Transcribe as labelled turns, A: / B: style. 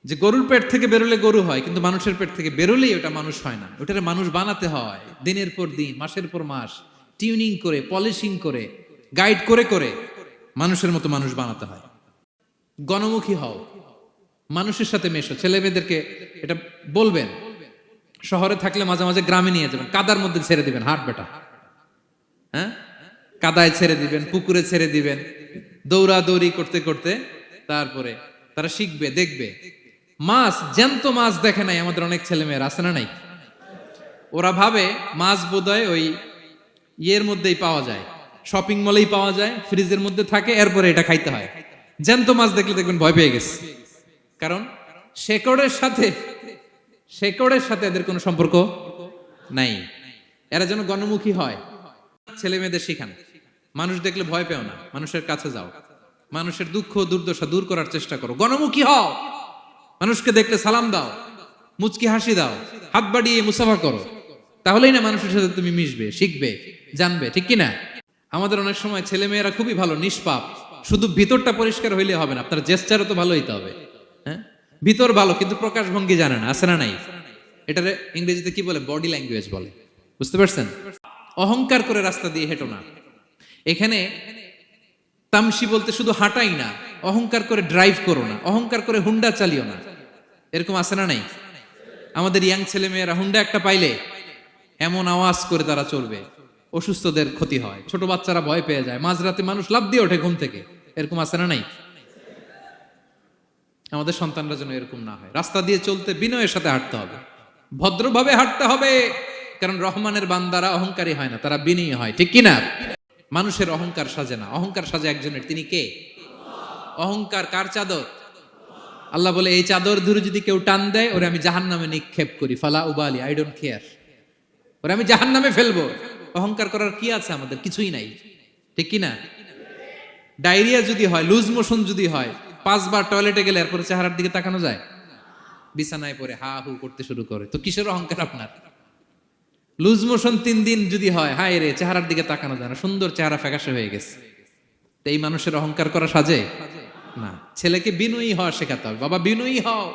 A: যে গরুর পেট থেকে বেরোলে গরু হয়, কিন্তু মানুষের পেট থেকে বেরোলেই ওটা মানুষ হয় না। ওটারে মানুষ বানাতে হয় দিনের পর দিন, মাসের পর মাস, টিউনিং করে, পলিশিং করে, গাইড করে করে মানুষের মতো মানুষ বানাতে হয়। গণমুখী হও, মানুষের সাথে মেশো। ছেলে মেয়েদেরকে এটা বলবেন। শহরে থাকলে মাঝে মাঝে গ্রামে নিয়ে যাবেন, কাদার মধ্যে ছেড়ে দিবেন, হাট বেটা, হ্যাঁ, কাদায় ছেড়ে দিবেন, পুকুরে ছেড়ে দিবেন, দৌড়াদৌড়ি করতে করতে তারপরে তারা শিখবে, দেখবে। মাছ, জ্যান্ত মাছ দেখে নাই আমাদের অনেক ছেলে মেয়েরা, আছে না নাই? ওরা ভাবে মাছ বোধহয় ওই ইয়ের মধ্যেই পাওয়া যায়, শপিং মলেই পাওয়া যায়, ফ্রিজের মধ্যে থাকে, এরপরে এটা খাইতে হয়। জ্যান্ত মাছ দেখলে দেখবেন ভয় পেয়ে গেছে, কারণ শেকড়ের সাথে এদের কোনো সম্পর্ক নাই। এরা যেন গণমুখী হয়। ছেলে মেয়েদের শিখান, মানুষ দেখলে ভয় পেও না, মানুষের কাছে যাও, মানুষের দুঃখ দুর্দশা দূর করার চেষ্টা করো, গণমুখী হও, মানুষকে দেখলে সালাম দাও, মুচকি হাসি দাও, হাত বাড়িয়ে মুসাফা করো। তাহলেই না মানুষের সাথে তুমি মিশবে, শিখবে, জানবে, ঠিক কিনা? আমাদের অনেক সময় ছেলে মেয়েরা খুবই ভালো, নিষ্পাপ, শুধু ভিতরটা পরিষ্কার হইলে হবে না, আপনার জেস্টারও তো ভালো হইতে হবে। হ্যাঁ, ভিতর ভালো কিন্তু প্রকাশ ভঙ্গি জানে না, আছে না নাই? এটারে ইংরেজিতে কি বলে? বডি ল্যাঙ্গুয়েজ বলে। বুঝতে পারছেন? অহংকার করে রাস্তা দিয়ে হেঁটো না। এখানে তামসি বলতে শুধু হাঁটাই না, অহংকার করে ড্রাইভ করো না, অহংকার করে হুন্ডা চালিও না। এরকম আছে না নাই? আমাদের ইয়াং ছেলে মেয়েরা হুন্ডা একটা পাইলে এমন আওয়াজ করে তারা চলবে, অসুস্থদের ক্ষতি হয়, ছোট বাচ্চারা ভয় পেয়ে যায়, মাঝরাতে মানুষ লাফ দিয়ে ওঠে ঘুম থেকে। এরকম আছে না নাই? আমাদের সন্তানরা যেন এরকম না হয়। রাস্তা দিয়ে চলতে বিনয়ের সাথে হাঁটতে হবে, ভদ্রভাবে হাঁটতে হবে, কারণ রহমানের বান্দারা অহংকারী হয় না, তারা বিনয়ী হয়, ঠিক কিনা? মানুষের অহংকার সাজে না, অহংকার সাজে একজনের, তিনি কে? অহংকার কার চাদর? আল্লাহ বলে, এই চাদর ধরে যদি কেউ টান দেয়, ওরে আমি জাহান্নামে নিক্ষেপ করি, ফালা উবালি, আই ডোন্ট কেয়ার, ওরে আমি জাহান্নামে ফেলবো। অহংকার করার কি আছে আমাদের? কিছুই নাই, ঠিক কিনা? ডায়রিয়া যদি হয়, লুজ মোশন যদি হয়, 5 বার টয়লেটে গেলে এরপরে চেহারার দিকে তাকানো যায়? বিছানায় পড়ে হা হু করতে শুরু করে, তো কিসের অহংকার আপনার? লুজ মোশন 3 দিন যদি হয়, হায় রে, চেহারার দিকে তাকানো যায় না, সুন্দর চেহারা ফ্যাকাশে হয়ে গেছে। তো এই মানুষের অহংকার করা সাজে না। ছেলেকে বিনয়ী হওয়া শেখাতে হবে। বাবা বিনয়ী হও,